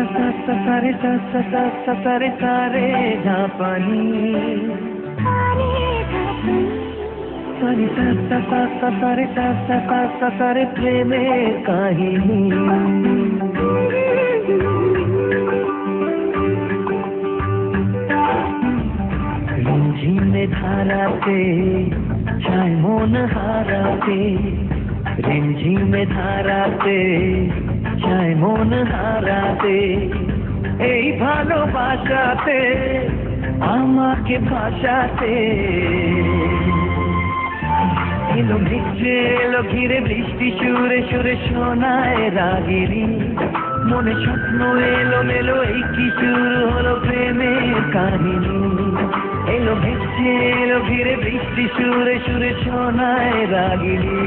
सारे सारे सारे जापानी सारे सारे प्रेमे काहिनी रिमझिमे धाराते छाय मन हाराते रिमझिमे धाराते छाय मन हाराते এই ভালোবাসাতে আমাকে ভাষাতে এলো ভিজে এলো ঘিরে বৃষ্টি সুরে সুরে শোনায় রাগিনী মনে স্বপ্ন এলো মেলো এই কি শুরু হলো প্রেমের কাহিনী এলো ভিজে এলো ঘিরে বৃষ্টি সুরে সুরে শোনায় রাগিনী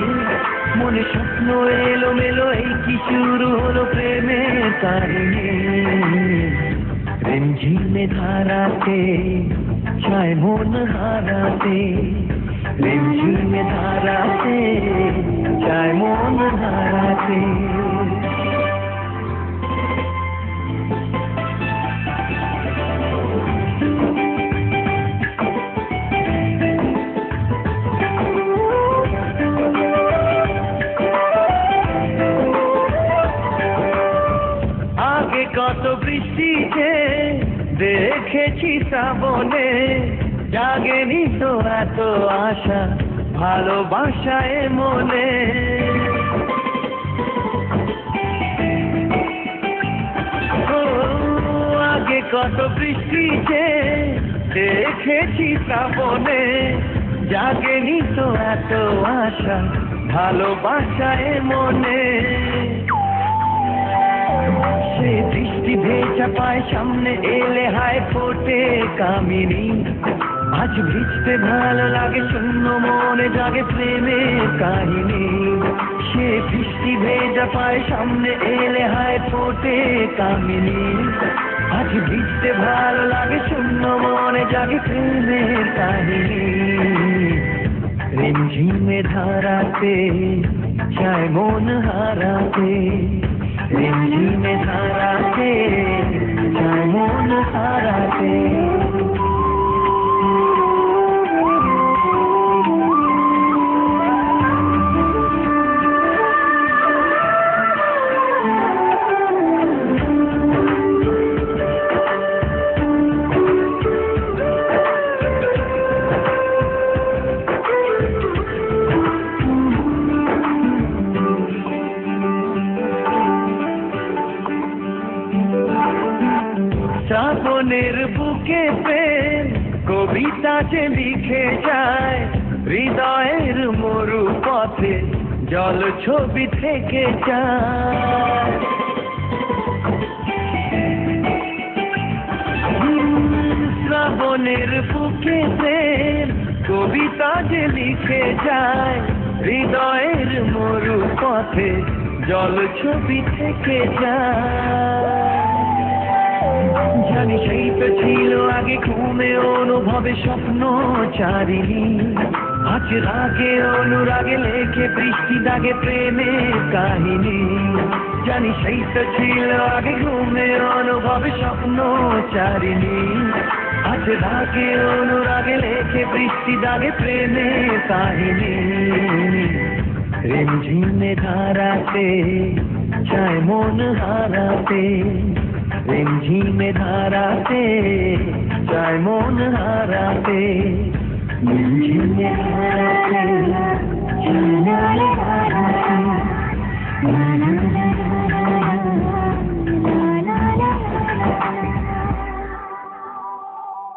মনে স্বপ্ন এলো মেলো এই কি শুরু হলো প্রেমের কাহিনী रिमझिमे धाराते छाय मन हाराते रिमझिमे धाराते छाय मन हाराते কত বৃষ্টিতে দেখেছি শ্রাবণে জাগেনি তো এত আশা ভালোবাসায় মনে আগে কত বৃষ্টিতে দেখেছি শ্রাবণে জাগেনি তো এত আশা ভালোবাসায় মনে সে বৃষ্টি ভেজা পায় সামনে এলে হায় ফোটে কামিনী আজ ভিজতে ভালো লাগে শূন্য মনে জাগে প্রেমের কাহিনী সে বৃষ্টি ভেজা পায় সামনে এলে হায় ফোটে কামিনী আজ ভিজতে ভালো লাগে শূন্য মনে জাগে প্রেমের কাহিনী रिमझिमे धाराते छाय मन हाराते रिमझिमे धाराते छाय मन हाराते শ্রাবণের বুকে প্রেম কবিতা যে লিখে যায় হৃদয়ের মরু পথে জল ছবি থেকে যায় শ্রাবণের বুকে প্রেম কবিতা যে লিখে যায় হৃদয়ের মরু পথে জল ছবি থেকে যায় জানি সেই তো ছিল আগে ঘুমে অনুভবে স্বপ্ন চারিণী আজ রাগে অনুরাগে লেখে বৃষ্টি দাগে প্রেমের কাহিনী জানি সেই তো ছিল আগে ঘুমে অনুভবে স্বপ্ন চারিণী আজ রাগে অনুরাগে লেখে বৃষ্টি দাগে প্রেমের কাহিনী रिमझिमे धाराते छाय मन हाराते रिमझिमे धाराते छाय मन हाराते रिमझिमे धाराते छाय मन हाराते